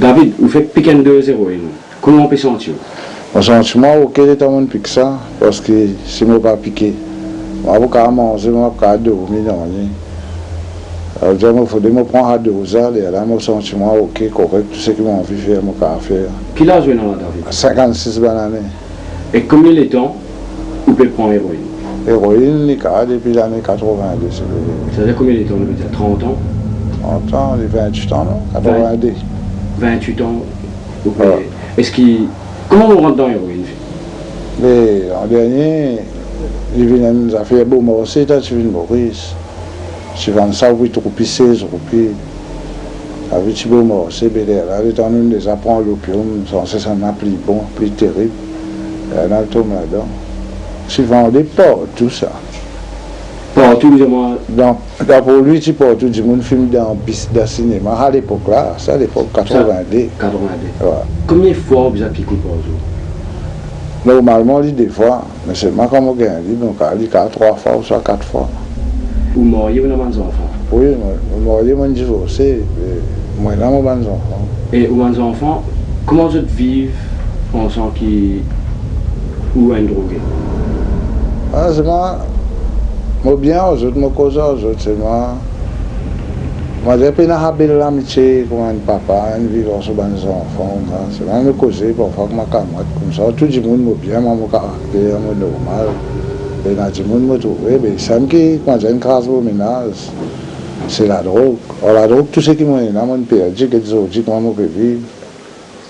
David, vous faites piquer de héroïne. Comment on peut sentir? Mon sentiment, ok, c'est un pique ça, parce que si je ne pas piqué, je ne vais pas manger, je ne vais pas dormir. Alors, je vais prendre à 12 heures, et là, mon sentiment, ok, correct, tout ce que j'ai envie de faire, je vais faire. Quel âge vous avez, David? 56 années. Et combien de temps vous pouvez prendre héroïne? Héroïne, depuis l'année 82. Ça fait combien de temps? On peut dire 30 ans? 30 ans, 28 ans, non? 82. 28 ans. Vous pouvez... Est-ce qu'il... Comment on rentre dans l'héroïne? Mais en dernier, il vient nous a fait beau morceau, tu viens de Maurice. Tu vends ça, 8 roupies, 16 roupies. Avec tu beau morceau, là, le temps nous les apprend l'opium, ça n'a plus bon, plus terrible. Et là, tout là-dedans. Tu vends des portes, tout ça. Partout, évidemment. Donc, pour lui, tu portes tout le monde film dans le cinéma. À l'époque là, ça à l'époque 82. 82. Ouais. Combien de fois vous avez piqué par jour? Normalement, on dit des fois, mais seulement quand on gagne, donc on dit 3 fois ou soit 4 fois. Vous mariez ou avez des enfants? Oui, moi, je suis divorcé, moi, j'ai des enfants. Et vous avez des enfants, comment vous vivez en pensant qu'ils ou un drogué? Ah, c'est moi, bien aux autres, moi, cause aux autres, c'est moi. Moi, j'ai pas une l'amitié comme un papa, une vie sur les enfants. C'est moi, me causer pour faire ma camarade comme ça. Tout le monde me bien, mon caractère, mon normal. Et là, tout le monde me trouve. Mais ça me dit, quand j'ai une crasse au ménage, c'est la drogue. Alors, la drogue, tout ce qui m'a dit, mon perdu, que je dis, comment je peux vivre.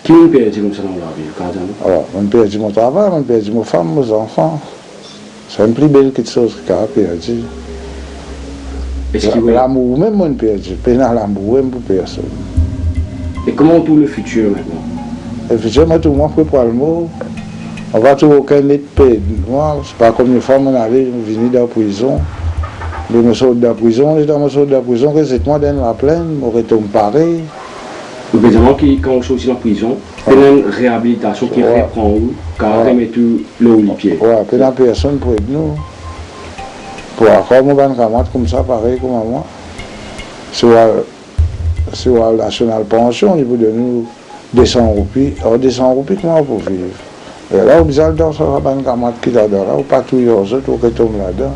Qui m'a perdu comme ça dans la vie, quand alors, mon perdu mon travail, mon perdu ma femme, mes enfants. C'est une plus belle chose que j'ai perdu. L'amour même, mon perdu. Pas l'amour même pour personne. Et comment pour le futur maintenant? Le futur, moi, tout le monde peut prendre le mot. On va trouver aucun net paix. Moi, c'est pas comme une femme, on allait venir de la prison. Je me sors de la prison, je sors de la prison, récemment dans la plaine, je retourne pareil. Évidemment, quand on sortit de la prison, il y a une réhabilitation qui reprend où, car on met tout le haut du pied. Oui, puis la personne pour aider nous. Pour avoir mon camarade comme ça, pareil comme moi. Sur la nationale pension, il vous donne 200 roupies. Alors 200 roupies, comment on peut vivre? Et là, vous allez dans un camarade qui est là, ou pas tous les autres, ou qui tombent là-dedans.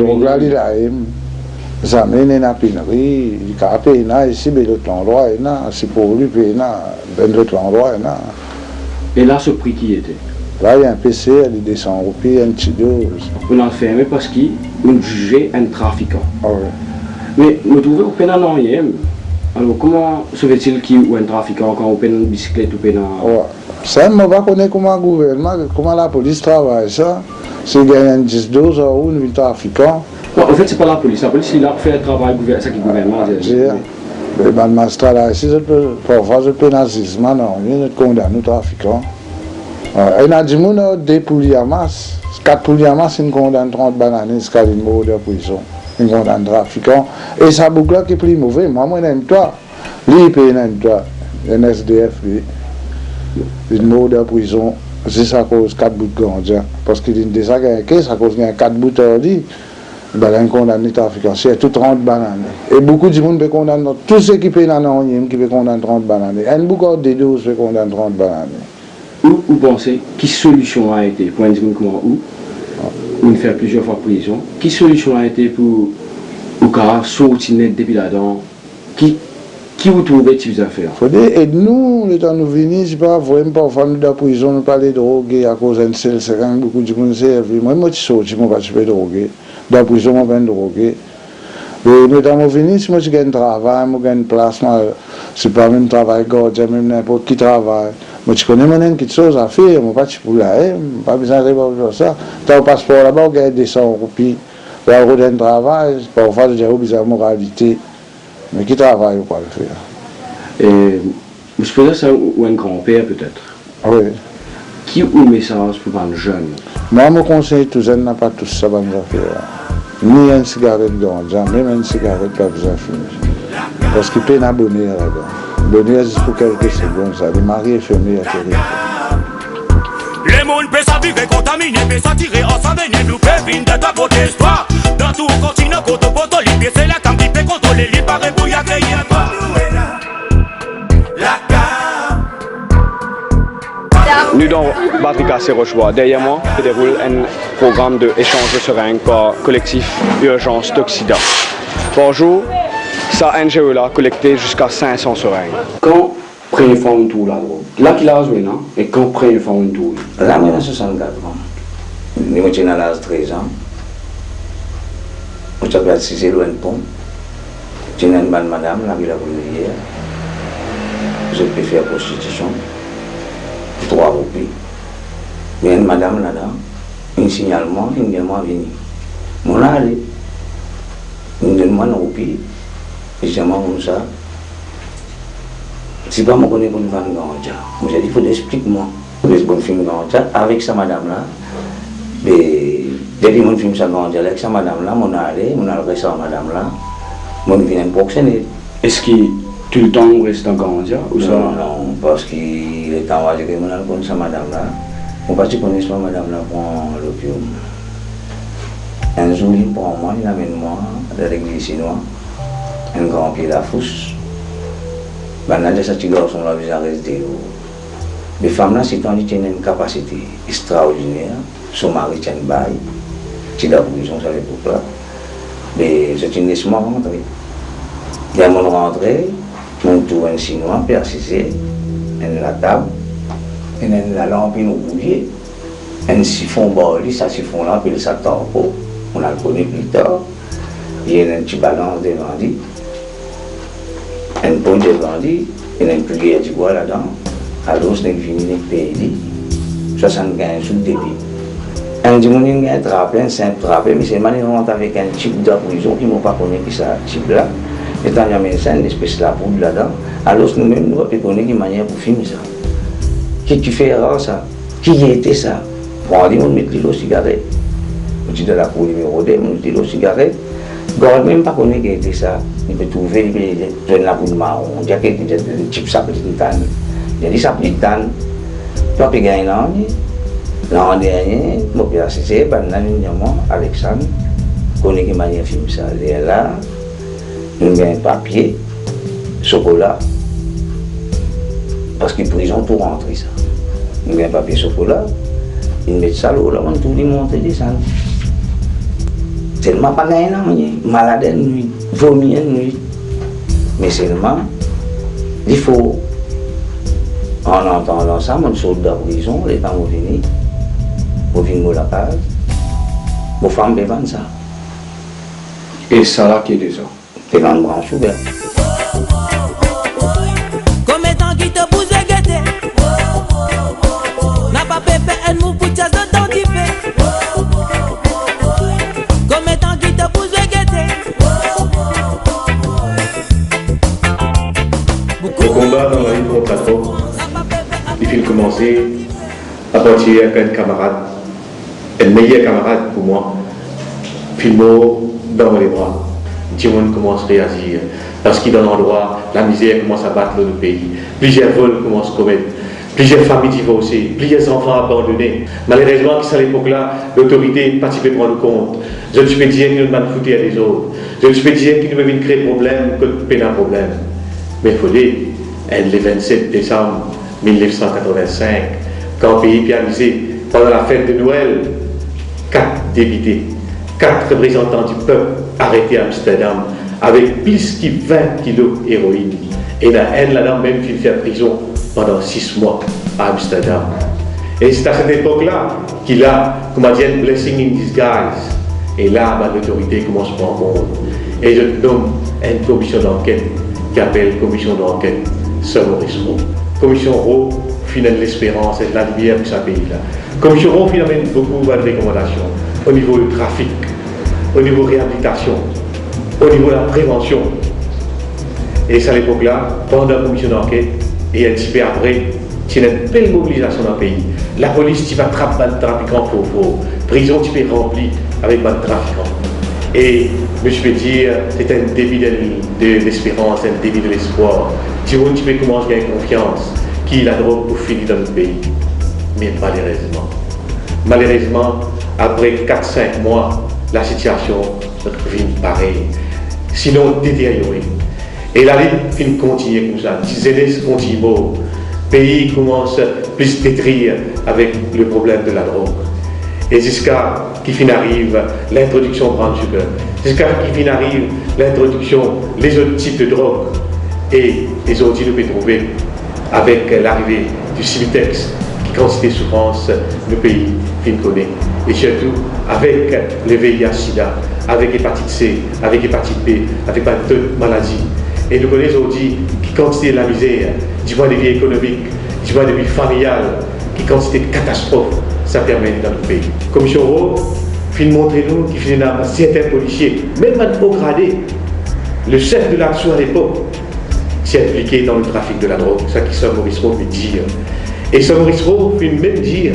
Donc là, il a ça mène une pinerie, il a payé ici, mais l'autre endroit, c'est pour lui payer l'autre endroit. Et là, ce prix qui était? Là, il y a un PC, il y a des 200 roupies, un petit dose. On a fermé parce qu'il jugeait un trafiquant. Ah oui. Mais nous trouvons au pénal en rien. Alors, comment se fait-il qu'il y a un trafiquant quand on peine une bicyclette ou pénal? Ça, je ne sais pas comment le gouvernement, comment la police travaille ça. Si il y a un 10-12 ou un trafiquant. Non, en fait, ce n'est pas la police. La police, il a fait un travail, ça qui est gouvernement. Les magistrats là, ici, parfois, je peux nazisme, non, ils condamnent les trafiquants. Il y a des gens qui poulies à masse. 4 poulies à masse, ils condamnent 30 bananes, jusqu'à une mort de prison. Ils condamnent les trafiquants. Et ça boucle là qui est plus mauvais. Moi, je n'aime pas. Lui, il paye un toi. Un SDF, lui. Une mort de prison. C'est à cause de 4 bouts de gandien. Parce qu'il dit déjà qu'il y a un caisse, à cause de 4 bouts de ben, condamné trafiquant, c'est tout 30 bananes. Et beaucoup de gens peuvent condamner, tous ceux qui payent dans l'anonyme qui peuvent condamner 30 bananes. Et beaucoup de 12 peuvent condamner 30 bananes. Où vous pensez, quelle solution a été, pour un dire comment où faire plusieurs fois prison, quelle solution a été pour sortir net depuis là-dedans? Qui vous trouvez que vous avez fait? Il faut dire, et nous, le temps nous venir, c'est pas vraiment parfois nous de la prison, nous parler de droguer à cause d'un seul, c'est quand beaucoup de gens servent. Moi, je suis sorti, je ne suis pas droguer. Dans la prison, je suis droguer. Mais nous, dans venir, si moi, je gagne un travail, je gagne une place, c'est pas même travail gardien, même n'importe qui travaille. Moi, je connais maintenant quelque chose à faire, je ne suis pas pour la haine, pas besoin de faire ça. Dans le passeport là-bas, on gagne des 100 roupies. Là, on a un travail, parfois, je dis, oh, bizarre, moralité. Mais qui travaille ou pas le faire? Et vous supposez ça ou un grand-père peut-être? Oui. Qui a un message pour un jeune? Moi, je conseille tous jeunes n'a pas tous ça à faire. Ni une cigarette ganja, même une cigarette pas besoin de fumer. Parce qu'il peut y avoir bonheur là-dedans. Bonheur juste pour quelques secondes, ça. Les maris et familles à terrible. Les mondes peuvent s'aviver contaminés, peuvent s'attirer ensemble, nous peuvent venir de ta beauté histoire. Dans tout le continent, quand on peut t'oliver, c'est la cam qui peut contrôler, il paraît pour y accueillir toi. La cam. Université Rochebois. Derrière moi, se déroule un programme d'échange de seringues par collectif Urgence d'Occident. Par jour, ça NGO là collecté jusqu'à 500 seringues. Quand première fois un tour là qu'il a joué, non? Et quand première fois un tour? Là, moi, j'ai 64 ans. Je suis à l'âge de 13 ans. Je suis à 6 loin de pont. J'ai une bonne madame, la ville a voulu hier. Je peux faire prostitution. 3 roupies. Il y a une madame là-dedans. Un signalement, il me dit moi venir. Mon allé. Il me demande une roupie. Et je dis comme ça. Si pas moi connais une femme ganja. J'ai dit, il faut expliquer-moi. Je suis une femme ganja avec sa madame-là. Dès que mon film sa ganja avec sa madame-là, mon allé, mon allé sa madame-là, mon vient proxéner. Est-ce que tout le temps on reste en ganja ou ça? Non, parce qu'il est temps que mon allé connaît sa madame-là. On va connaître sa madame-là pour l'opium. Un jour, il prend moi, il amène moi à l'église chinoise, un grand pied à fousse. Maintenant, ces petits garçons là, ils restent des les femmes là, c'est une capacité extraordinaire. Son mari tient une baille, c'est la prison à l'époque là. Mais c'est une laisse-moi rentrer. Il y a mon rentrée, mon tour un chinois, persisté, la table, la lampe, une boulier, un siphon bordé, ça siphon là, puis le sac tarpeau, on a le connu plus tard. Il y a un petit balance de vendis. Un pot de vendis, il y a un plié de bois là-dedans. Alors, c'est une fini de pays, 75 sous le débit. Un dimanche, un trappé, un simple trappé, mais c'est manière avec un type de prison qui ne m'a pas connu que ça type là. Et quand il y a une espèce de poudre là-dedans, alors nous-mêmes, nous ne pouvons pas connaître une manière pour filmer ça. Qui tu fais erreur ça? Qui était ça? Bon, on dit, on met l'îlot cigarette. On dit de la cour numéro 2, on dit l'îlot cigarette. Gord même pas connaît qui était ça. Il peut trouver, il peut la poudre marron. On dit qu'il y a des types ça petite tanne. Il y a des ça petite tanne. Toi, tu gagnes l'an dernier, mon père, c'est Alexandre, connaît qui manière film ça. Il est là, il a un papier, chocolat, parce qu'il prison pour rentrer ça. Il a un papier chocolat, il met ça là, on tout lui monter descendre. Seulement pas gagné, malade une nuit, vomi une nuit. Mais seulement, il faut, en entendant ça, mon soldat de prison, les temps vont venir. Pour venir à la case, vos femmes vendent ça. Et ça là qui est déjà? C'est dans le branche ouverte. Comme étant qui te pousse à guetter. N'a pas pépé, elle mou pour chasse de temps qui fait. Comme étant qui te pousse à guetter. Le combat dans la lutte contre la drogue, il faut commencer à partir avec un camarade. Un meilleur camarade pour moi, puis mort dans les bras. Tout le monde commence à réagir. Parce qu'il est dans l'endroit, la misère commence à battre le pays. Plusieurs vols commencent à commettre. Plusieurs familles divorcées, plusieurs enfants abandonnés. Malheureusement, à l'époque-là, l'autorité n'a pas pu prendre compte. Je ne suis pas dire qu'il ne m'a foutu à des autres. Je ne suis pas dire qu'il ne veut créer problème que de peine un problème. Mais il faut dire, le 27 décembre 1985, quand le pays pianisé, pendant la fête de Noël, 4 députés, 4 représentants du peuple arrêtés à Amsterdam avec plus de 20 kilos d'héroïne. Et la dame même qui fait prison pendant 6 mois à Amsterdam. Et c'est à cette époque-là qu'il a, comme on dit, un blessing in disguise. Et là, l'autorité commence à prendre compte. Et je nomme une commission d'enquête qui appelle commission d'enquête Sir Maurice Rowe. Commission Rowe, finale l'espérance et la lumière pour ce pays-là. Commission Rowe, finalement, beaucoup de recommandations au niveau du trafic, au niveau de la réhabilitation, au niveau de la prévention. Et c'est à l'époque-là, pendant la commission d'enquête, et un petit peu après, il y a une belle mobilisation dans le pays. La police, tu vas attraper les trafiquants pour prison, tu peux remplir avec les trafiquants. Et je peux dire, c'est un début d'espérance, un début de l'espoir. Tu vois, tu peux commencer à gagner confiance, qui la drogue pour finir dans le pays. Mais malheureusement, après 4-5 mois, la situation devient pareille, sinon détériorée. Et la lutte continue comme ça, les jeunesses continuent, Le pays commence plus à se pétrir avec le problème de la drogue. Et jusqu'à qu'il fin arrive l'introduction de brown sugar, jusqu'à qu'il fin arrive l'introduction des autres types de drogue. Et les autres, nous pouvons trouver avec l'arrivée du Civitex, qui quantité de souffrance le pays fin connaît. Et surtout avec le VIH-Sida, avec l'hépatite C, avec l'hépatite B, avec d'autres maladies. Et nous connaissons aujourd'hui qui quantité de la misère, du point de vue économique, du point de vue familial, qui quantité de catastrophes ça permet dans le pays. Commission Rho, fin montrer nous qui fait certains policiers, même à haut gradé, le chef de l'action à l'époque, s'est impliqué dans le trafic de la drogue, ça qui Saint Maurice Rho veut dire. Et Saint Maurice Rho fait même dire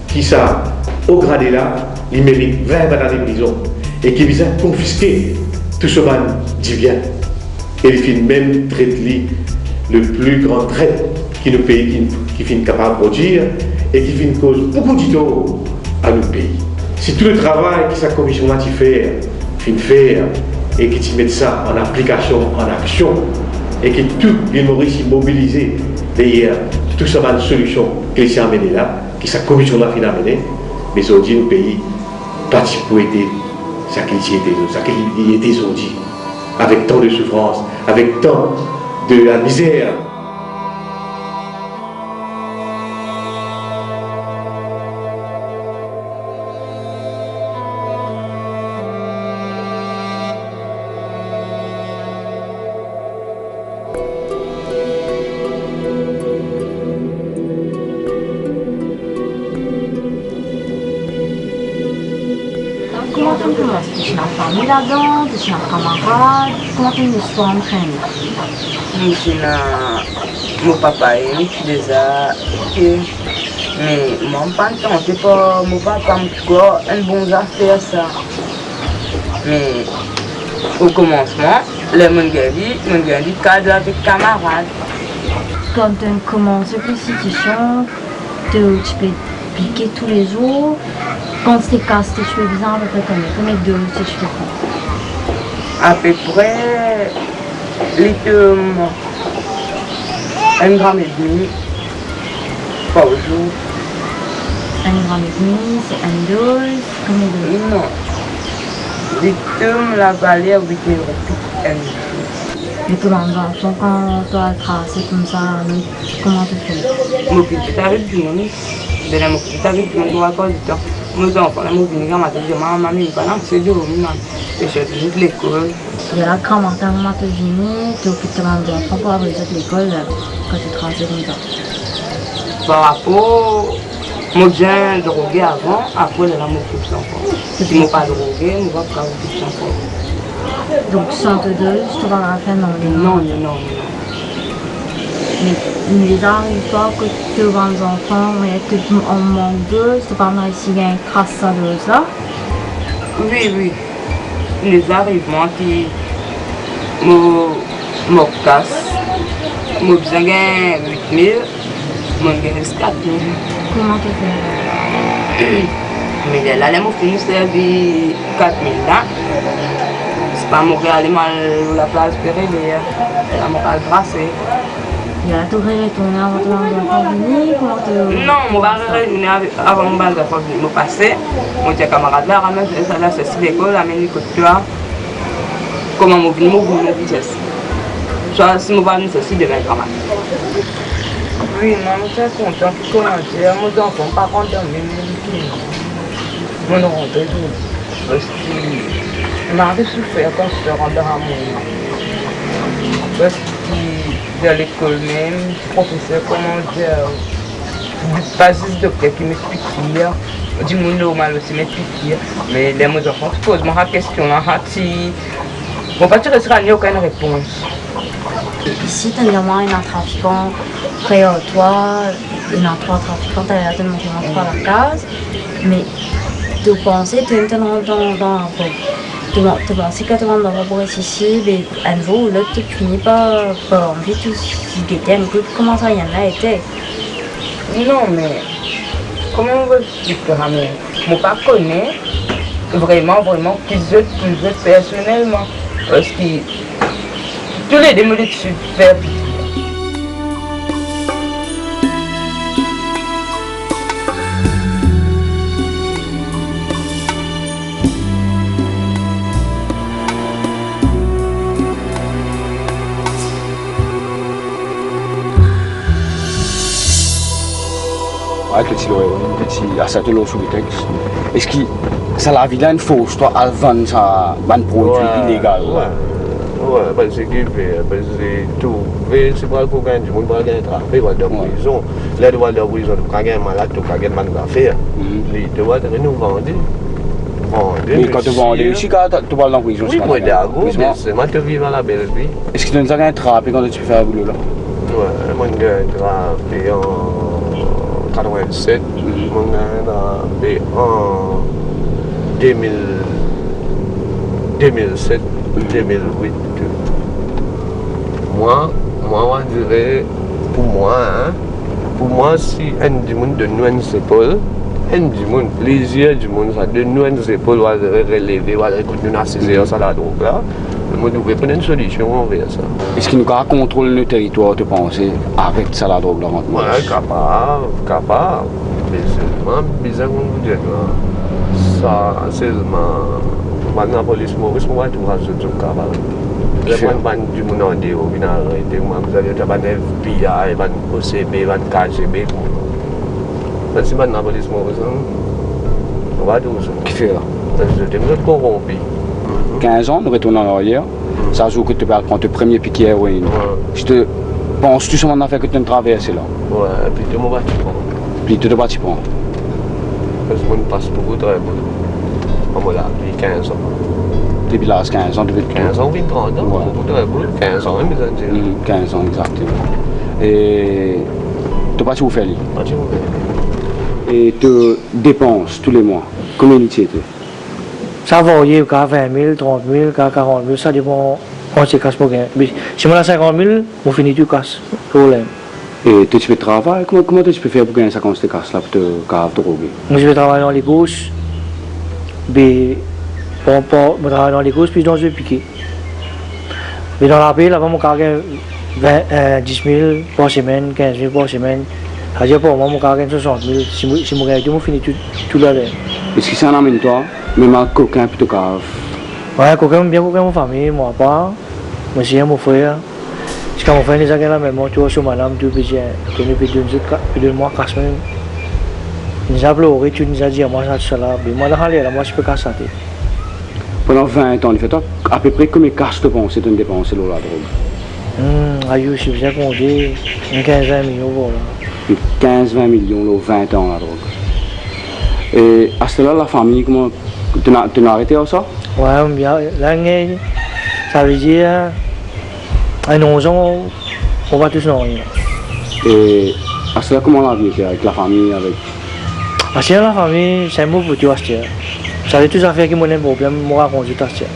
qui ça, au gradé là, il mérite 20 années de prison et qui vise à confisquer tout ce man dit bien. Et il fait même traiter le plus grand trait qui nous pays qui finit capable de produire et qui finit cause beaucoup de tort à notre pays. Si tout le travail que sa commission a fait, finit faire et qui met ça en application, en action, et que tous les Maurice mobilisés derrière tout ça une solution qu'il s'est amené là, que sa commission a fini amener, mais aujourd'hui le pays parti pour aider ça qu'il était aujourd'hui, avec tant de souffrance, avec tant de la misère. Comment tu commences? Tu es une famille là-dedans, tu es un camarade, comment tu une histoire en train? Je suis mon papa et je suis déjà mais mon papa c'est pas mon papa encore un bon affaire ça. Mais au commencement, les gens dit cadre avec camarades. Quand tu commences la prostitution, tu peux piquer tous les jours. Quand tu casses, tu fais bien à peu près combien de doses tu fais quoi? À peu près un gramme et demi par jour. 1,5 gramme, c'est une dose. Combien de doses? Non. Les la valeur 8 000 roupies un jour. Mais comment enfants, quand tu as tracé comme ça, comment tu fais? Mon petit arrive du monde, de la mon petit arrive du monde, on va pas du temps. Nos enfants, mon petit grand matin, je maman, maman, c'est du roman. Et je suis de l'école. Il y a la grand matin, maman te vient, tu occupes tes enfants pour avoir de l'école quand tu travailles comme ça. Par rapport, moi bien drogué avant, après je m'occupe sans encore. Si je ne pas drogué, je ne vais pas m'occuper sans encore. Donc sans te dose, tu vas la faire non? Non. Mais les arrive pas que tu vends des enfants, mais que tu en manques d'eux, c'est pas mal s'il y a une trace de dose là? Oui. Les arrivements qui me cassent, je besoin de 8 000, je gagne 4 000. Comment tu fais? Mais là, je finis servir 4 000 là. C'est pas mon aller mal la place Pérélia, c'est la morale brassée. Il y a tout retourné avant de l'enfant venir? Non, je vais retourner avant de l'enfant venir. Je passais, mon petit camarade là, ramène ça là, c'est l'école, amène les côtes là. Comment je viens, je vitesse. Soit si je vais ceci de 20 camarades. Oui, je suis content de commencer. Mon enfant, par contre, je ne rentre pas. Parce que je m'avais souffert quand je suis rentré à mon. Parce que dans l'école même, le professeur, comment dire, pas juste docteur qui m'explique, du monde normal aussi m'explique, mais les mots enfants, tu poses ma question là, bon, pas tu resteras, il n'y a aucune réponse. Ici, tu as vraiment un trafiquant près à toi, il y a 3 trafiquants, tu as tellement commencé par la case, mais tu pensais que tu es dans un peu. Tu pensais que tu vas dans un ici, mais un jour, là, tu finis par envie de guetter un peu comment ça y en a été. Non, mais comment on veut expliquer? Je ne connais pas vraiment plus autres personnellement. Parce que tous les deux me dessus faire. avec le stylo héroïne, petit acétylol sous le texte. Est-ce que ça la vie là une fausse, toi, avant ça, un produit illégal? Ouais, parce que tout, c'est pas pour gagner, du monde va gagner travail, va dans la prison. Là, tu vas dans la prison, tu vas gagner malade, tu vas gagner mal d'affaires. Tu vas te vendre. Mais quand tu vas en Russie, tu vas dans la prison. Oui, moi, d'accord, c'est moi qui vis dans la belle vie. Est-ce que tu as un travail quand tu fais un boulot là? Ouais, moi, j'ai un travail en 87, moi, j'ai un travail en 2007, 2008. Moi, on dirait, pour moi, si un du monde de nous épaules, un du monde, plaisir du monde, ça de nous épaules, va relever, va continuer à saisir ça la drogue là, le monde devrait prendre une solution envers ça. Est-ce qu'il nous a contrôlé le territoire, tu penses, avec ça la drogue là maintenant? Ouais, capable, mais seulement, bizarre qu'on vous dit ça, seulement, maintenant la police Maurice, on va tout raser tout capable. Le monde du monde en dehors, il a arrêté, vous avez un FBI, un OCB, un KGB. Mais si maintenant la police Maurice, on va tout ça. Qui fait là? Je suis corrompu. 15 ans, nous retournons en arrière. Ça joue que tu vas prendre ton premier piquet héroïne. Je te pense, tu sais maintenant fait que tu as traversé là. Ouais, et puis tu m'as battu. Puis tu te bats, tu prends. Parce que je passe beaucoup de temps. On m'a depuis 15 ans. Depuis là, 15 ans, depuis 15 ans, 30 ans, beaucoup de 15 ans, mais ça dit. 15 ans, exactement. Et tu n'as pas tout fait. Et tu dépenses tous les mois. Combien tu étais? Ça varie, qu'à 20 000, 30 000, qu'à 40 000, ça dépend quand c'est casse pour gagner. Si on a 50 000, on finit tout casse. Problème. Et tu fais travail, comment tu peux faire pour gagner 50 000 casse là pour te droguer? Moi je vais travailler dans les courses, mais je travaille dans les courses puis dans je vais piquer. Mais dans la paix, là-bas, mon carré 10 000 par semaine, 15 000 par semaine. C'est-à-dire pour moi, mon carré 60 000. Si je gagne tout, je finis tout là-dedans. Est-ce que ça en amène toi, même un coquin plutôt cave? Ouais, coquin, bien coquin, mon famille, moi pas. Moi, c'est mon frère. Si mon frère, il a la même, tu vois, sur madame, tu peux dire, tu peux deux mois, 4 semaines. Il nous a pleuré, tu nous as dit, moi, ça, là. Mais moi, là, moi, je peux casser. Pendant 20 ans, il fait à peu près combien de cash tu penses que tu dépenses sur la drogue? Aïe, si vous avez compté, 15-20 millions, voilà. 15-20 millions, 20 ans la drogue. Et à ce là la famille, comment tu as arrêté à ça? Ouais, bien. Là, ça veut dire, à 11 ans, on va tous nourrir. Et à ce là comment la vie était avec la famille, avec... Parce que la famille, c'est un mot pour tout acheter. Ça veut tout affaire qui m'ont un problème, moi raconte tout acheter.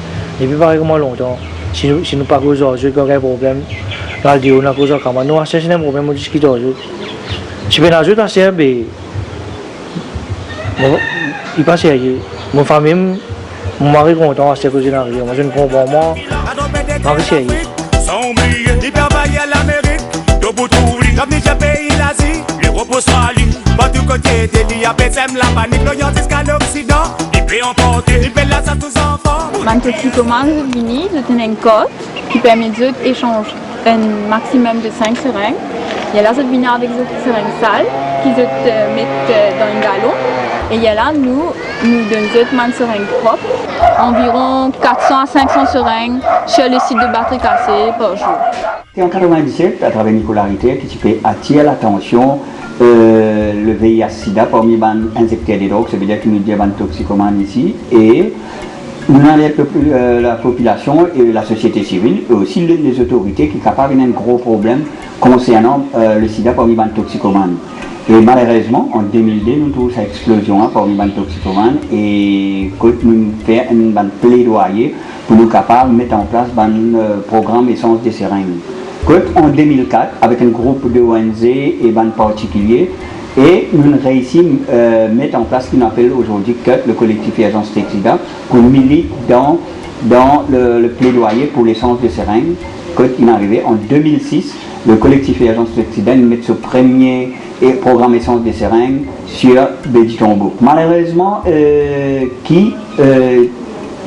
Depuis pareil comment longtemps, si nous pas cause aujourd'hui, quand il y a un problème, là, on dit on a cause de comment nous acheter, c'est un problème, on discute aujourd'hui. Si bien ajoute acheter, ben, il passe à mon famille, mon mari content acheter cause d'arrière. Moi je ne comprends pas, mari c'est sans oublier, l'hypervaillé à l'Amérique, de Boutouli, comme Niger pays l'Asie, l'Europe, Australie, pas du côté de l'IAPSM, la panique, l'Orient jusqu'à l'Occident, il peut emporter, il peut la ça tous enfants. Mon toxicomane de Vini, je tenais une code qui permet d'échanger un maximum de 5 seringues. Il y a là, je viens avec des seringues sales qui se mettent dans un galon. Et il y a là, nous donnons une seringue propre, environ 400 à 500 seringues sur le site de batterie cassée par jour. C'est en 1997, à travers Nicolas Ritter, qui peut attirer l'attention le VIH-Sida parmi les injecteurs des drogues, ça veut dire qu'il nous a des toxicomanes ici. Et nous avons la population et la société civile, et aussi les autorités qui sont capables d'un gros problème concernant le sida parmi les toxicomanes. Et malheureusement, en 2002, nous trouvons cette explosion parmi les toxicomanes et nous faisons un plaidoyer pour nous capables de mettre en place un programme essence des seringues. En 2004, avec un groupe de ONG et ban particuliers, et nous réussissons à mettre en place ce qu'on appelle aujourd'hui le collectif Agence Sida, qu'on milite dans le plaidoyer pour l'essence de seringues. Quand il est arrivé en 2006, le collectif Agence Sida met ce premier programme essence de seringues sur Béditombo. Malheureusement,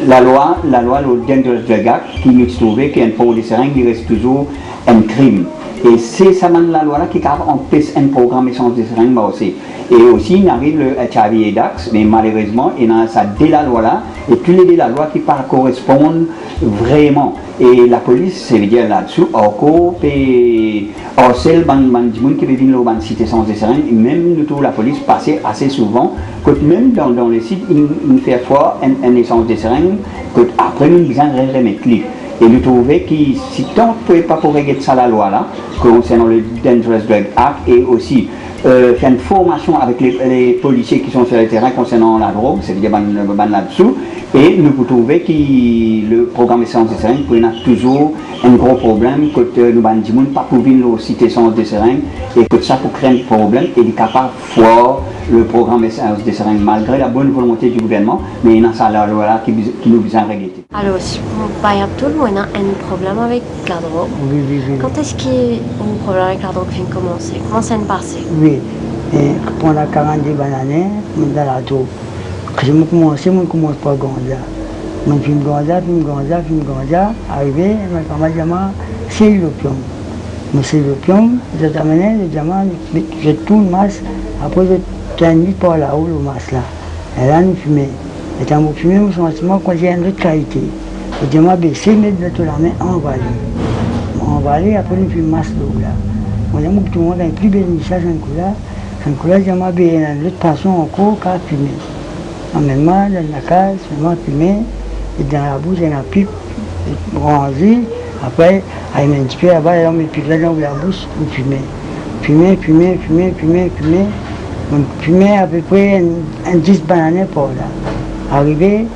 la loi le dangerous drug act qui nous trouvait qu'un port de seringue il reste toujours un crime. Et c'est ça, la loi là qui a en place un programme essence de seringue aussi. Et aussi, il arrive le HIV et DAX, mais malheureusement, il y a ça dès la loi là, et tous les la loi qui pas correspondent vraiment. Et la police, ça veut dire là-dessous, encore, et celle qui veut venir dans la cité sans de seringue, et même nous, la police passait assez souvent, que même dans les sites, il fait fois un essence de seringue, que après, nous besoin de remettre lui. Et nous trouvons que si tant ne pouvait pas pour régler ça la loi là, concernant le Dangerous Drug Act, et aussi faire une formation avec les policiers qui sont sur le terrain concernant la drogue, c'est-à-dire là-dessous, et nous trouvons que le programme Essence de Seringue pour a toujours un gros problème, que nous ne pas pour venir au site Essence de Seringue, et que ça pour créer un problème, et il est capable de faire le programme Essence de Seringue, malgré la bonne volonté du gouvernement, mais il y a ça la loi là qui nous besoin de régler. Alors, si tout le monde a un problème avec la drogue, quand est-ce qu'il y a un problème avec la drogue qui vient commencer? Comment ça va passer? Oui, et pendant 40 années, je suis dans la drogue. Quand je commence par Gonza. Je fume Gonza, arrivé, je me dis, c'est l'opium. Mais c'est l'opium, je t'amène, je tourne masse, après je termine par là-haut le masse là. Et là, nous fumons. Et quand vous fumez, vous sentiment qu'on a une autre qualité. Et je m'ai baissé, mettre de la main en vallée. En vallée, après nous fumons masse d'eau là. On a tout le monde a plus bénéficié à ce coup-là, je m'ai baissé dans l'autre passion encore qu'à fumer. En même temps, dans la case, je m'ai fumé, et dans la bouche, il y a une pipe bronzée. Après, il y a un petit peu là-bas, et on met pipe là dans la bouche, on fumait. Fumait. On fumait à peu près un 10 bananes par là. Arrivé,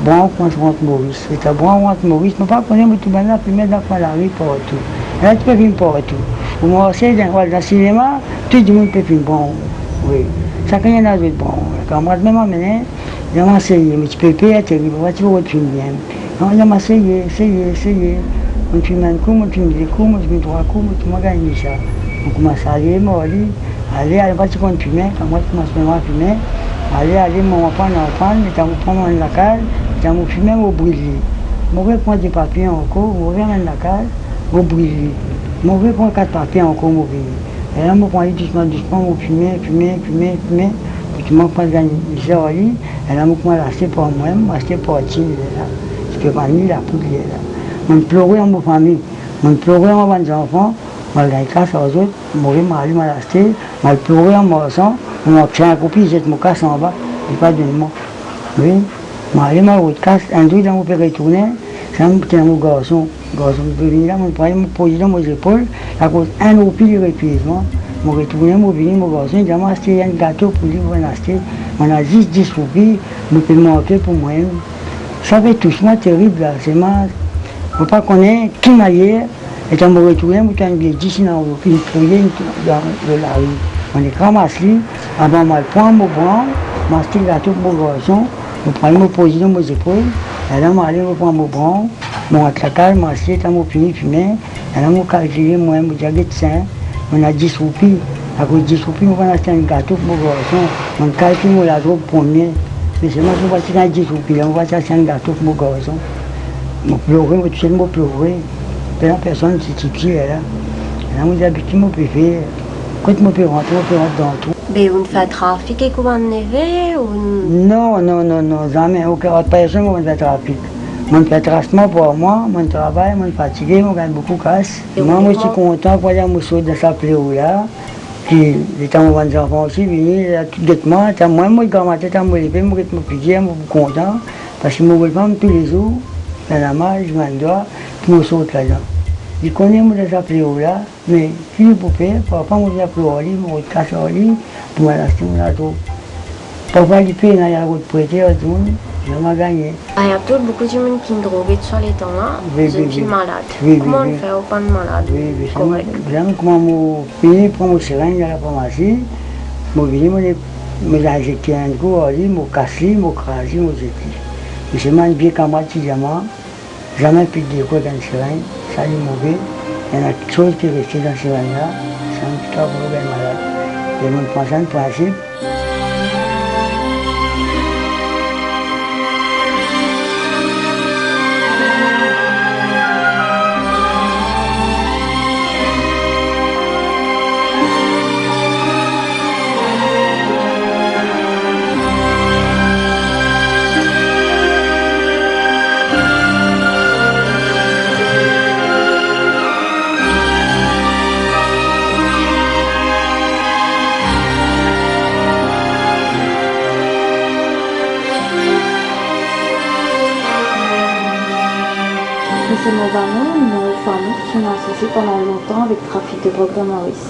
bon, on se rentre Maurice. C'était bon, on rentre Maurice. Mais pas qu'on aime tout le monde, fumer dans la rue partout. Et là, tu peux fumer partout. Pour moi, c'est dans le cinéma, tout le monde peut fumer bon. Oui. Chacun y en a d'autres bon. Quand moi, même amené, j'ai essayé, mais tu peux payer, tu peux fumer bien. Donc, j'ai essayé. On fume un coup, on fume deux coups, on fume trois coups, on gagne ça. On commence à aller, allez, pas si on fumait, quand moi, je commence à fumer. Allez, mon enfant, mais quand vous prenez la case, quand vous fumez, vous brûlez. Vous prendre des papiers encore, vous remettez la case, vous brûlez. Vous prendre 4 papiers encore, vous brûlez. Et là, vous prenez doucement, vous fumez. Puis vous prenez les heures, et là, vous prenez l'acheter pour moi-même, acheter pour Tine, là. Je peux pas ni la poudre, là. Je pleurais en ma famille, je pleurais en mes enfants. Je vais casse aux autres, je vais l'acheter, je vais pleurer en morceau, je vais faire un copie, je vais me casser en bas, je ne pas de moi. Oui, je vais me casse, un jour, je vais retourner, c'est un garçon peut venir là, je vais me poser dans mes épaules, à cause d'un roupier de épuisement. Je vais retourner, je vais venir, mon garçon, je vais acheter un gâteau pour lui, je vais acheter, on a 10 roupies, je peux me manquer pour moi-même. Ça fait touchement terrible là, c'est mal. Je ne sais pas connaître qui m'a hier. Et quand je me retourne, je me dis, d'ici dans le crier dans la rue. On est ramassé, avant de prendre mon bras, je m'achète le gâteau pour mon garçon, je prends mon position dans mes épaules, et là, je vais prendre mon bras, je vais attaquer, je m'achète, je vais finir de fumer, et là, je vais calculer, je vais dire, on a 10 roupies, à cause de 10 roupies, je vais acheter un gâteau pour mon garçon, on calcule la drogue premier, mais c'est moi qui vais acheter 10 roupies, on va acheter un gâteau pour mon garçon. Je pleurais, je pleurais. Personne ne s'est là. Là, vous avez dit, je peux faire. Quand je peux rentrer dans tout. Mais on fait trafic et comment on est ou... Non, jamais. Aucune personne ne fait trafic. Je fais tracement pour moi, je travaille, je suis fatigué, je gagne beaucoup de casse. Moi, je suis content pour aller me sauter dans sa pléo-là. Puis, les temps où les enfants aussi viennent, tout doucement. Moi, je suis je suis content. Parce que je me fais tous les jours. Dans la main, je m'endors, puis je saute là-dedans. Je connais les appels-là, mais si je peux faire, parfois je appelle au lit, je casse au lit, pour m'acheter mon auto. Parfois, je paye dans la route prêtée à tout le monde, je m'ai gagné. Il y a beaucoup de monde qui me droguent sur les temps là, je suis malade. Comment on fait au pas de malade? Oui, comment je paye pour mon seringue à la pharmacie, je viens, je injecté un coup au lit, je casse, je crase, je jette. Je mange bien comme diamant, jamais plus de quoi dans le seringue, ça est mauvais. Il y a une chose qui est restée dans le seringue là, c'est un petit peu malade. Et mon principe. nos familles qui sont associées pendant longtemps avec le trafic de drogue de Maurice,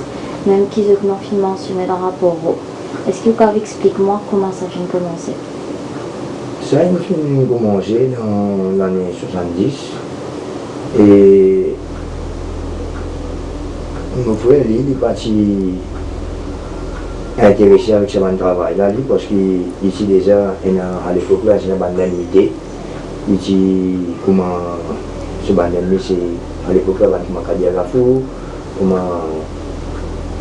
même qu'ils ont mentionné dans le rapport. Est-ce que vous pouvez expliquer moi comment ça vient de commencer? Ça a commencé dans l'année 70 et mon frère il est parti intéressé avec ce travail là parce qu'il était déjà à l'époque là c'est une bande d'unité. Il dit comment ce bande c'est à l'époque là comment Kadiagafou, comment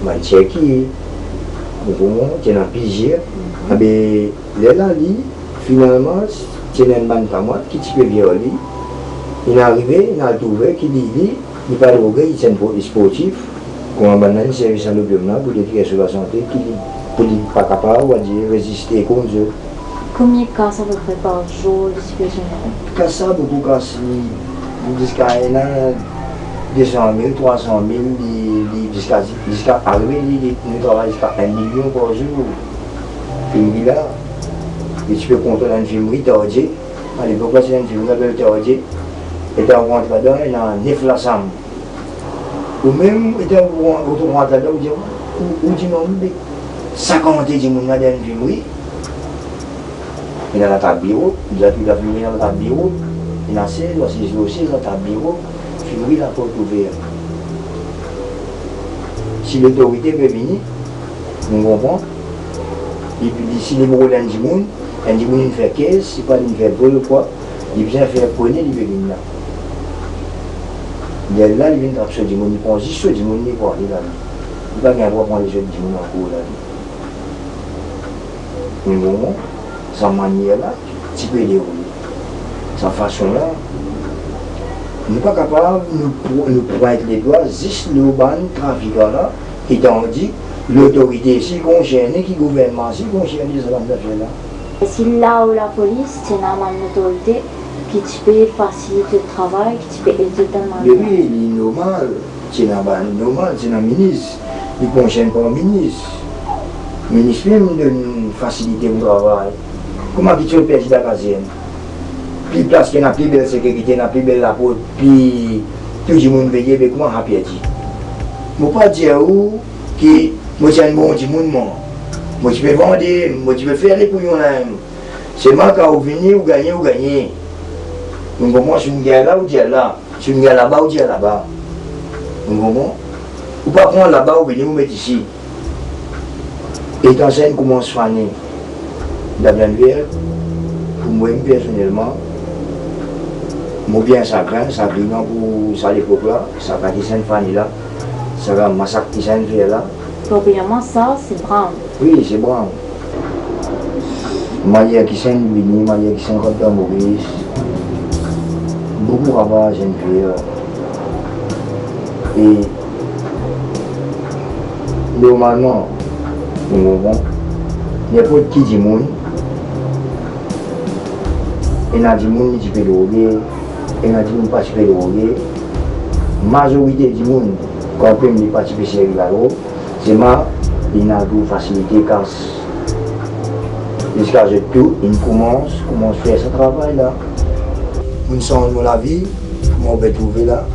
Mancheki, comment c'est un plaisir. Mais là finalement c'est une bande camarade qui peut violer. Il est arrivé, il a trouvé qu'il dit il pas drogué, il est sportif. Comment banane service à l'opium pour détruire sur la santé pour ne pas capable de résister contre eux. Combien de cas ça peut faire par jour de situation? Cas ça, beaucoup de cas, jusqu'à 200 000, 300 000, jusqu'à arriver, nous travaillons jusqu'à 1 million par jour. Et là, et tu peux compter dans une filmerie tordée. À l'époque, c'est une filmerie tordée. Et tu rentres là-dedans, il y a 9 la somme. Ou même, tu rentres là-dedans, ou tu m'as 50 de monde dans une filmerie. Il y a un bureau, il a tout la filmerie dans le bureau. Il y a 16 aussi dans le bureau. Filmerie, la porte ouverte. Si l'autorité peut venir, on comprend. Et puis, si les bureaux d'un monde, un monde il fait 15, si pas il fait 2 ou quoi, il vient faire prenez, il veut venir là. Il y a là, il vient d'absorber du monde, il prend juste du monde, il va aller là. Il va bien prendre les jeunes du monde en cours là. Mais bon, sa manière là, tu peux dérouler. Sa façon là, nous ne sommes pas capables de nous pointer les doigts, juste le ban trafiquant là, étant dit l'autorité ici concernée, qui gouverne ici concernée, ce genre d'affaires là. Et si là où la police, c'est une autorité qui tu peux faciliter le travail, qui tu peux aider tellement. Oui, c'est normal, c'est normal, c'est un ministre, il ne concerne pas un ministre. Le ministre même donne faciliter le travail. Comment tu peux perdre la caserne? Plus place qu'il y a plus belle sécurité, plus belle la porte, puis tout le monde veille, mais comment on a perdu? Je ne peux pas dire que moi j'ai un bon petit monde. Moi je peux vendre, moi je peux faire les couillons là. C'est moi qui vais venir ou gagner. Donc moi je suis une guerre là ou dire là. Je suis une guerre là-bas ou dire là-bas. Donc bon, ou pas prendre là-bas ou venir vous mettre ici. Et quand ça commence à faner, la blanche pour moi personnellement, moi bien ça craint pour ça l'époque là, ça va dire cette faner là, ça va massacrer cette vie là. Premièrement, ça, c'est brown. Oui, c'est brown. Maria qui s'est venue, Maria qui s'est rencontrée à Maurice. Beaucoup de ravages, jeune fille. Et normalement, n'importe qui dit monde, il y a des gens qui peuvent droguer, il y a des gens qui peuvent droguer. La majorité du monde, quand on peut participer à la drogue, c'est moi, il a tout facilité casse. Jusqu'à ce tout, il commence à faire ce travail là. Nous sommes dans la vie, comment on peut trouver là.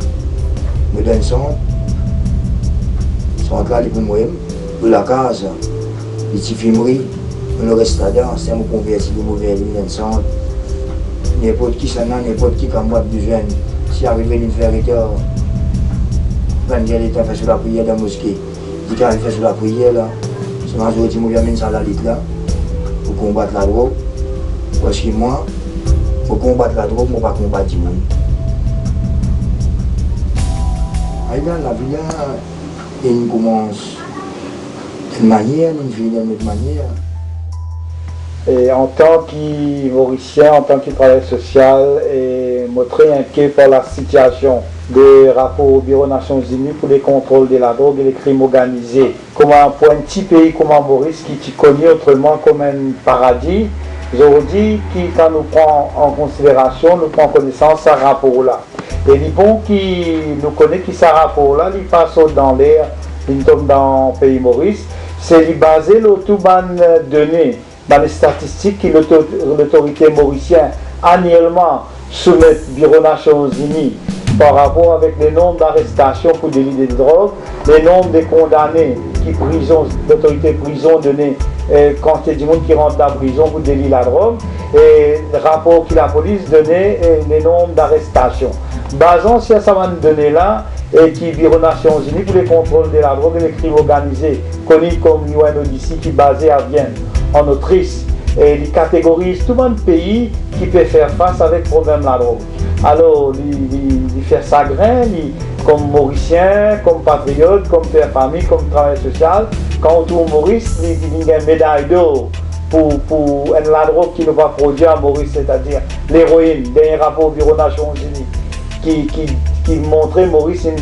Nous donnons son là, pour moi, pour la case, les petits filmeries, le restaurant, c'est un converti de mauvais lignes de centre. N'importe qui s'en a, n'importe qui comme moi besoin. Si arrive une faire retard, quand il y a des temps fait sur la prière dans la mosquée. Il quand il fait sur la prière là, c'est ma journée qui m'a mis ça la litre là, pour combattre la drogue. Parce que moi, pour combattre la drogue, je ne vais pas combattre le monde. La vie là, il commence d'une manière, il finit d'une autre manière. Et en tant que Mauricien, en tant que travailleur social, et je suis très inquiet par la situation des rapports au Bureau des Nations Unies pour les contrôles de la drogue et les crimes organisés. Comment pour un petit pays comme Maurice, qui connaît autrement comme un paradis, aujourd'hui, qui quand nous prend en considération, nous prend connaissance de ce rapport-là. Et les bons qui nous connaissent qui ce rapport-là, ils passent dans l'air, ils tombent dans le pays Maurice, c'est basé sur toutes les données, dans les statistiques que l'autorité mauricienne annuellement soumet au Bureau des Nations Unies par rapport avec les nombres d'arrestations pour délit de drogue, les nombres de condamnés qui prison, l'autorité prison donnée quand il y a du monde qui rentre dans la prison pour délit de la drogue, et le rapport que la police donnait les nombres d'arrestations. Basant sur ça va nous donner là, et qui Bureau des Nations Unies pour les contrôles de la drogue et les crimes organisés, connu comme UNODC qui est basé à Vienne, en Autriche, et il catégorise tout le monde pays qui peut faire face avec le problème de la drogue. Alors, il fait ça grain, comme Mauricien, comme patriote, comme père famille, comme travailleur social. Quand on tourne Maurice, il a une médaille d'or pour la drogue qui ne va pas produire à Maurice, c'est-à-dire l'héroïne, dernier rapport au Bureau des Nations Unies, qui montrait Maurice une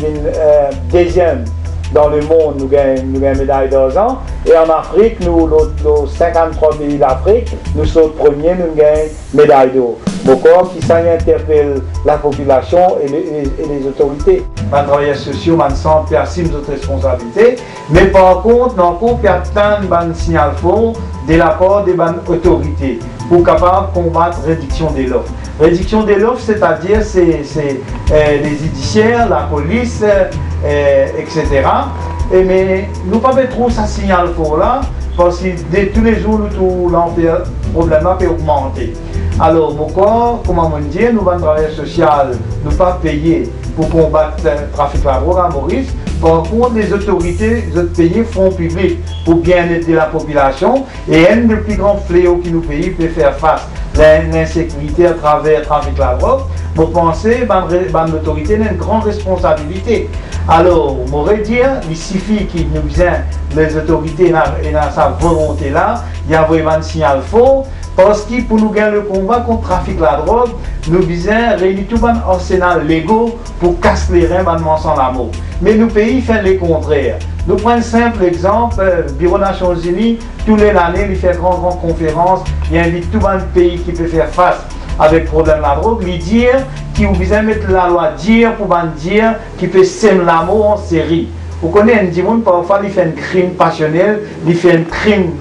deuxième dans le monde, nous gagnons une médaille d'argent. Et en Afrique, nous, nos 53 pays d'Afrique, nous sommes premiers, nous gagnons une médaille d'or. Beaucoup qui interpelle la population et les autorités. Les travailleurs sociaux, les centres assument notre responsabilité. Mais par contre, nous avons un signal fort de la part des autorités pour capable combattre la réduction des l'offre. Réduction des l'offre, c'est-à-dire les judiciaires, la police, etc. Mais nous ne pouvons pas trop ça signal fort là, parce que tous les jours, le problème peut augmenter. Alors, pourquoi, comment on dit, nous, le travail social, nous ne pouvons pas payer pour combattre le trafic de la drogue à Maurice. Par contre, les autorités, les autres pays font public pour bien-être de la population. Et un des plus grands fléaux qui nous pays peut faire face à l'insécurité à travers le trafic de la drogue. Vous pensez que l'autorité a une grande responsabilité. Alors, on pourrait dire, il suffit qu'il nous vienne, les autorités dans sa volonté là, il y a vraiment un signal faux. Parce que pour nous gagner le combat contre le trafic de la drogue, nous devons réunir tout un arsenal légaux pour casser les reins de sans l'amour. Mais nos pays font le contraire. Nous prenons un simple exemple, le Bureau des Nations Unies, toutes les années, il fait grande conférence, il invite tout un pays qui peut faire face avec le problème de la drogue, lui dire qu'il a besoin de mettre la loi dire pour dire qu'il peut s'aimer l'amour en série. Vous connaissez un monde, parfois il fait un crime passionnel, il fait un crime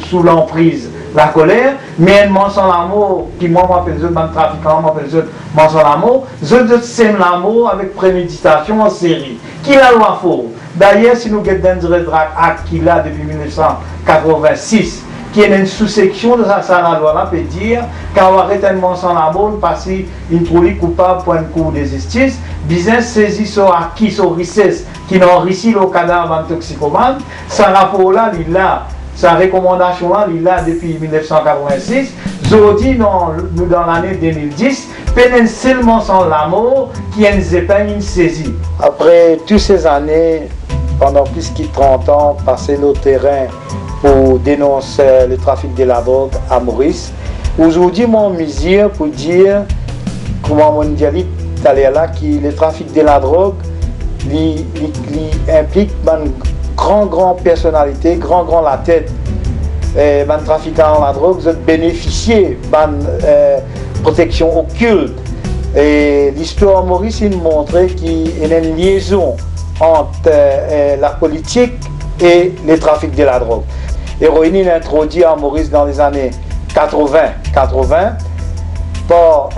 sous l'emprise. La colère, mais un mensonge l'amour, qui moi m'appelle les autres, trafiquants m'appelle les autres, mensonge l'amour, les autres s'aiment l'amour avec préméditation en série. Qui la loi faux? D'ailleurs, si nous regardons le Drug Act qu'il a depuis 1986, qui est une sous-section de la loi là, peut dire qu'on arrête un mensonge l'amour, parce qu'il trouve coupable pour un cours de justice, bien saisi sur acquis, sur richesse, qui n'enrichit le cadavre en toxicomane, ce rapport-là, il a. Sa recommandation là, il a depuis 1986. Aujourd'hui, dans l'année 2010, peine seulement sans l'amour qui a une saisie. Après toutes ces années, pendant plus de 30 ans, passé le terrain pour dénoncer le trafic de la drogue à Maurice, aujourd'hui, mon mesure pour dire, comment on dit tout à l'heure là, que le trafic de la drogue implique une grande personnalité, grand la tête, les trafiquants de la drogue, vous bénéficiez de protection occulte. Et l'histoire Maurice nous montre qu'il y a une liaison entre la politique et le trafic de la drogue. L'héroïne est introduite à Maurice dans les années 80 par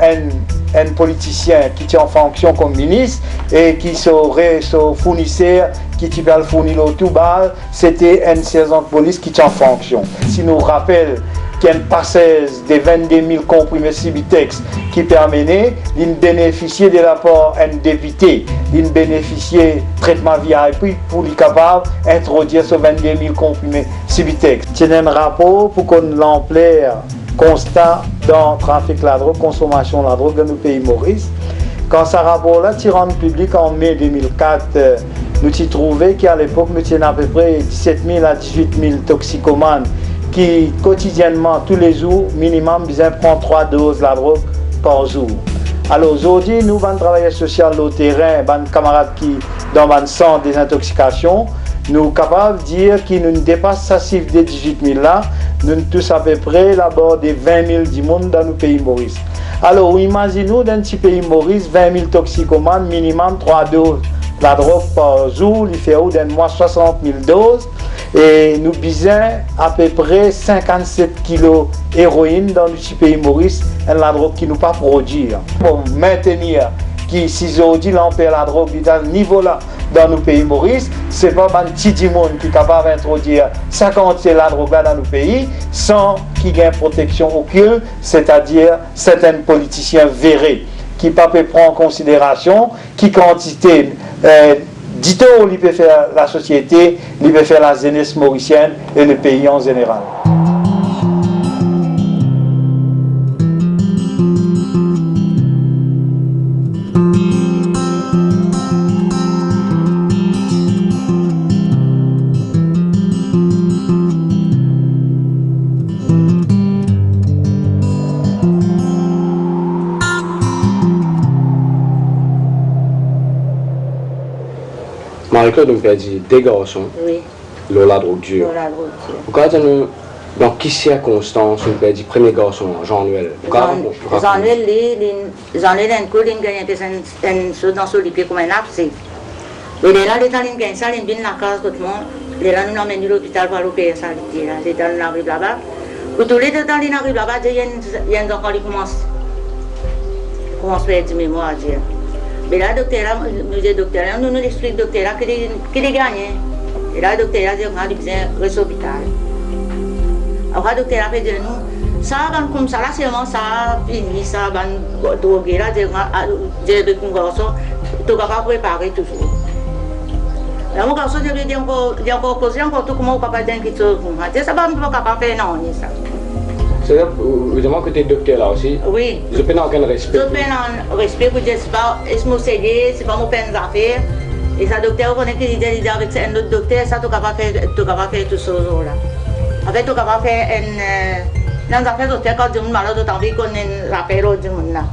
un politicien qui était en fonction comme ministre et qui serait son fournisseur qui peut le fournir au tout bas, c'était un sergent de police qui était en fonction. Si nous rappelons qu'il y a une passeuse de 22 000 comprimés Cibitex qui permet de bénéficier de la part d'un député, de bénéficier de traitement VIP pour les capables d'introduire ce 22 000 comprimés Cibitex. C'est un rapport pour qu'on l'ampleur constat dans le trafic de la drogue, consommation de la drogue dans le pays Maurice. Quand ce rapport-là est rendu public en mai 2004, nous avons trouvé qu'à l'époque, nous avions à peu près 17 000 à 18 000 toxicomanes qui, quotidiennement, tous les jours, minimum, prennent 3 doses de la drogue par jour. Alors aujourd'hui, nous, les travailleurs sociaux au terrain, les camarades qui dans le centre des intoxications, nous sommes capables de dire qu'ils nous dépassent sa chiffre de 18 000 là, nous sommes tous à peu près là-bas des 20 000 du monde dans le pays Maurice. Alors imaginez-nous dans ce pays Maurice, 20 000 toxicomanes, minimum 3 doses de la drogue par jour, il fait au d'un mois 60 000 doses. Et nous bisons à peu près 57 kilos d'héroïne dans le pays Maurice, la drogue qui nous pas produire. Pour maintenir qui, si aujourd'hui, là, on perd la drogue, à ce niveau-là, dans nos pays Maurice, c'est pas un petit monde qui est capable d'introduire 50 la drogue dans nos pays sans qu'il y ait protection aucune, c'est-à-dire certains politiciens vérés qui ne peuvent pas prendre en considération qui quantité dit-on, il peut faire la société, il peut faire la jeunesse mauricienne et le pays en général. Marie-Claude nous a dit des garçons. Oui. Lola drogue dure. Lola drogue dure. Pourquoi nous dans quelles circonstances on peut dire premier garçon Jean-Noël? Jean-Noël Jean-Noël un coup il gagne une chose dans son lit comme un abcès. Et là les gens gagnent ça ils viennent la case tout le monde. Les là nous emmènent à l'hôpital pour l'opérer ça là. Les gens nous arrivent là-bas. Pour tous les temps ils arrivent là-bas, il y a un enfant qui commence à faire du mémoire à dire. Mais là, le docteur, nous explique le docteur qu'il est gagné. Et là, le docteur a dit qu'on a besoin de l'hôpital. Alors, le docteur a fait de nous, ça va comme ça, là, c'est vraiment ça, fini, ça va droguer, là, j'ai dit qu'on garçon, tu vas pas préparer toujours. Là, mon garçon, je lui dis encore posé, encore tout comment on peut pas dire qu'il se ça va pas faire non, ça. C'est évidemment que tu es docteur là aussi. Oui. Je peux aucun respect. Je peux en respect pour dire c'est pas mon CD, c'est pas mon peine d'affaires. Et ça docteur connaît qu'il dit avec un autre docteur, ça tu capable faire tout ça là. En fait tu capable faire une dans affaires docteur quand du monde malade tu envie qu'on rappelle au du monde là.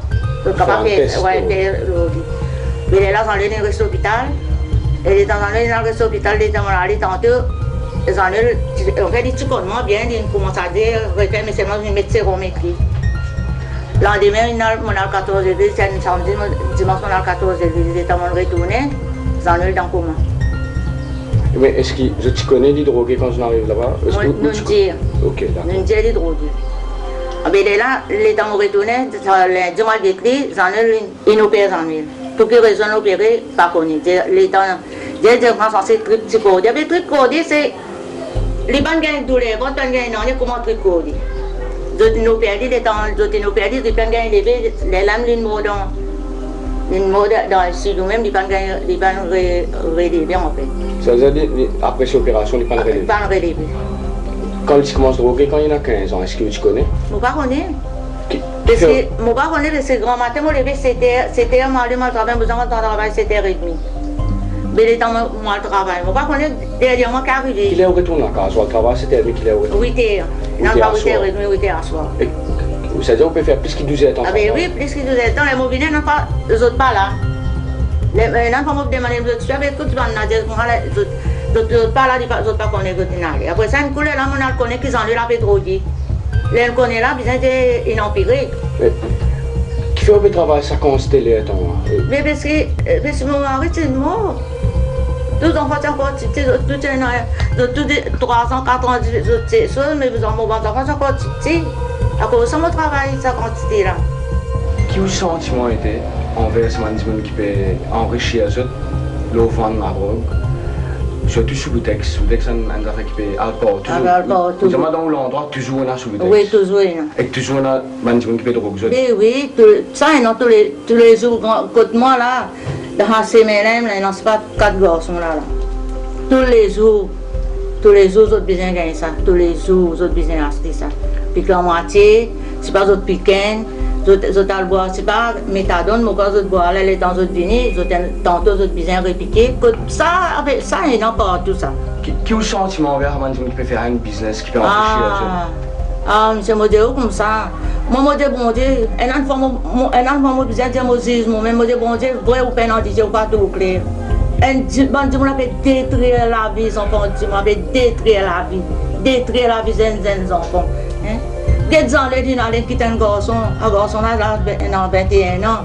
Tu capable faire faire mais là dans le l'hôpital et dans l'hôpital les gens aller tantôt en fait, tu connais bien, il commence à dire, mais c'est moi qui mets sérométrie. Lendemain, mon 14 degrés, c'est un samedi, dimanche, mon 14 degrés, j'étais à mon retourné, j'en ai dans le coma. Mais est-ce que tu connais les drogués quand je n'arrive là-bas? Non, dire. Ok, d'accord. Non, dire les drogués. Mais là, les temps où je retournais, le dimanche d'écrit, j'en ai une opération en mille. Pour quelle raison opérer, pas connu. Les temps, j'ai dit que c'est truc psychodé. Les trucs codés, c'est. Les bandes gagnent douleur, quand on gagne, on est comment tricoter. D'autres nous perdent, les temps, d'autres nous perdent, les bandes gagnent les lames, les mots dans le sud, ou même les bandes relevées en fait. C'est-à-dire, après cette opération, les bandes relevées? Les bandes relevées. Quand tu commences à droguer, quand il y en a 15 ans, est-ce que tu connais? Je ne connais pas. Parce que je ne connais pas, parce que grand matin, mon lever, c'était un mal, moi, je travaille, besoin de travail, 7h30. Mais les temps, moi, je travaille. Je ne connais pas, dernièrement, qui est arrivé. Qu'il est au retour dans la case, le travail, c'était lui qui est au retour. 8h. Non, pas 8h30, 8h à soir. C'est-à-dire, on peut faire plus que 12 heures. Ah, ben oui, plus que 12 heures. Les mobiliers, les autres pas là. Les gens, quand on me demande, je savais que tu vas en dire, les autres pas là, les autres pas qu'on est continué. Après ça, une couleur là, on connaît qu'ils ont eu la pétrolier. Les gens connaissent là, ils ont empiré. Qui fait le travail, ça constellé à ton. Mais parce que mon mari, c'est mort. Tous les enfants sont encore petits, tous 3 ans, 4 ans, c'est ça, mais mes enfants sont encore petits. À cause de mon travail, sa quantité là. Quel sentiment était envers ce management qui peut enrichir le vendre la drogue? Surtout sous le texte, sous le texte, on a fait qui peut alcool. Toujours dans l'endroit, toujours on a sous le texte. Oui, toujours. Et toujours on a management qui peut drogue. Oui, ça, tous les jours, côté moi là, dans la semaine, il n'y a pas 4 garçons là. Tous les jours, vous avez besoin de gagner ça. Tous les jours, vous avez besoin d'acheter ça. Puis la moitié, c'est pas votre piquin, vous avez boire, c'est pas méthadone, mais quand vous boire, les temps vous venez, tantôt vous avez besoin de repiquer. Ça, il n'y a pas tout ça. Quel sentiment envers un management qui peut faire un business qui peut enrichir? Monsieur Modéo, comme ça. Moi, je dis, bon Dieu, un enfant, je besoin de dire, moi, même, je dis, bon Dieu, vous pouvez pas dire, vous pas tout clair. Un bon Dieu, on peut détruire la vie des enfants, on peut détruire la vie des enfants. Des gens qui quittent un garçon là, 21 ans.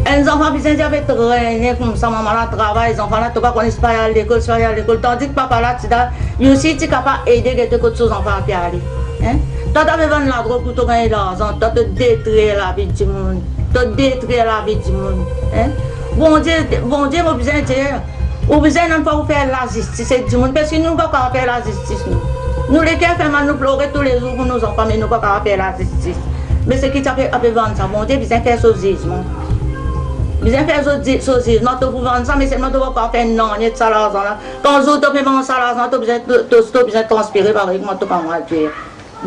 Les enfants besoin de traîner comme ça, maman là travaille, les enfants là, tu ne connaissent pas à l'école, tandis que papa là, tu aussi tu es capable d'aider les enfants à aller. Toi, tu as vendu la drogue pour te gagner de l'argent, tu as détruire la vie du monde. Bon Dieu, vous besoin de dire, vous besoin de pas faire la justice, c'est du monde, parce que nous ne pouvons pas faire la justice. Nous, les cœurs fait mal, nous pleurer tous les jours pour nos enfants, mais nous ne pouvons pas faire la justice. Mais ce qui t'a fait vendre ça, bon Dieu, besoin de faire ce jugement. Besoin de faire ce jugement, tu peux vendre ça, mais seulement tu ne vas pas faire non, il y a de ça l'argent là. Quand je te fais vendre ça l'argent, tu as besoin de transpirer, par exemple, tu ne peux pas tuer.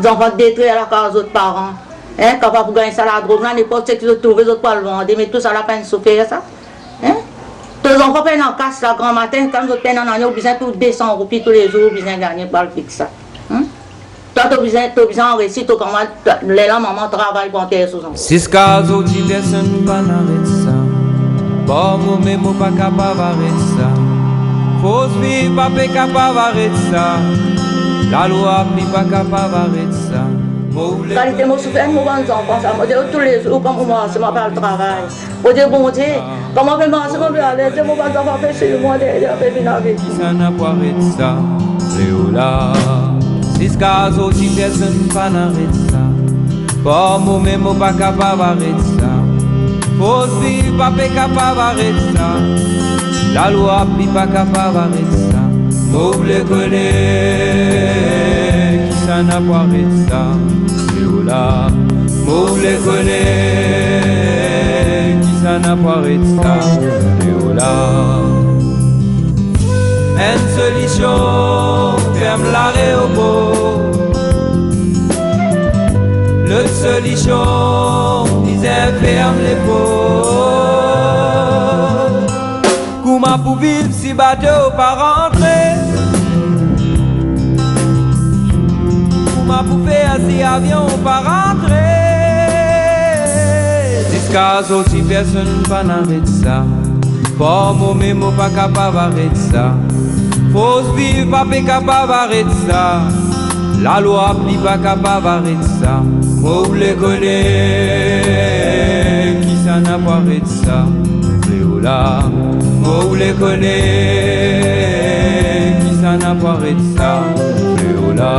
Les enfants détruire la case des autres parents. Hein, capable pour gagner ça la drogue, là, n'importe ce qu'ils ont trouvé, ils ont pas le vendre, mais tout ça la peine de souffrir ça. Hein? Tous les enfants prennent en casse là, grand matin, quand ils prennent en année, ils ont besoin de 200 roupies tous les jours, ils ont besoin de gagner pour le fixer ça. Hein? Toi, tu as besoin de réussir, tu as les là, maman travaille pour tes sous-enfants. Si ce cas, tu personne pas n'arrête ça. Bon, moi, mais moi, pas capable d'arrêter ça. Faut vivre, pas capable d'arrêter ça. La loi, pas capable d'arrêter ça. Qualité, moi, souffre, moi, vendre enfants, ça. Moi, tous les jours, comme moi, c'est moi, pas le travail. Moi, je dis, bon Dieu, comment je vais manger, moi, je vais aller, je vais vendre enfants, chez moi, derrière, je vais venir avec. Ça n'a pas arrêté ça, Léola. Si ce cas, aussi, personne pas n'arrête ça. Pas moi, mais moi, pas capable d'arrêter ça. Faut vivre, pas capable d'arrêter ça. La loi, pas capable d'arrêter ça. Moi, vous les connaissez, qui ça n'a pas arrêté ça. Léola, moi les connais, qui ça n'a pas arrêté ça, Léola. Une solution, ferme l'arrêt au beau. L'autre solution, disait ferme les pots. Comment pour vivre si bateau pas rentrer? Pour faire si avion pas rentrer. Jusqu'à ce si personne pas n'arrête ça. Pas moi même pas capable d'arrêter ça. Faut vivre pas capable d'arrêter ça. La loi pas capable d'arrêter ça. Moi vous les connais, qui ça n'a pas arrêté ça. Léola, moi vous les connais, qui ça n'a pas arrêté ça. Léola.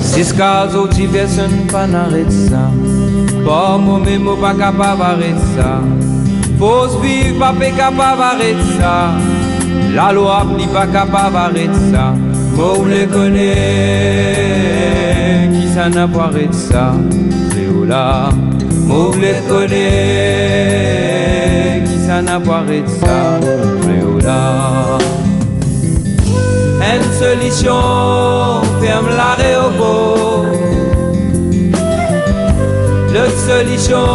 Si ce cas, si personne pas n'arrête ça. Pas moi même pas capable d'arrêter ça. Faut vivre, pas capable d'arrêter ça. La loi pas capable d'arrêter ça. Moi vous les connais, qui ça n'a pas arrêté ça. Léola, moi vous les connais, qui ça n'a pas arrêté ça. Léola. Une solution, ferme l'arrêt au beau. L'autre solution,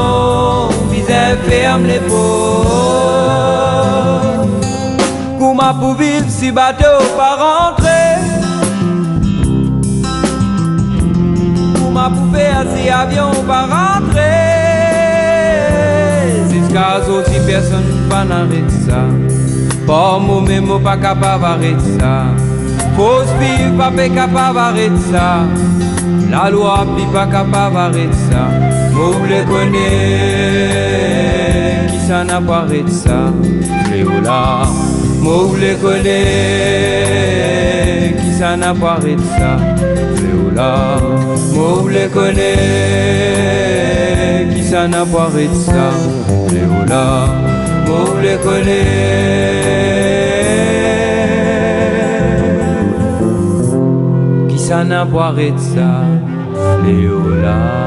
visait ferme les pots. Comment pour vivre si bateau pas rentrer? Comment pour faire si avion pas rentrer? Si ce cas aussi personne pas n'arrête ça. Pas moi même pas capable d'arrêter ça. Faut vivre, pas capable d'arrêter ça. La loi pas capable d'arrêter ça. Moi vous les connais, qui ça n'a pas arrêté ça. Léola, moi vous les connais, qui ça n'a pas arrêté ça. Léola, moi vous les connais, qui ça n'a pas arrêté ça. Léola, moi vous les connais, qui ça n'a pas arrêté ça. Léola.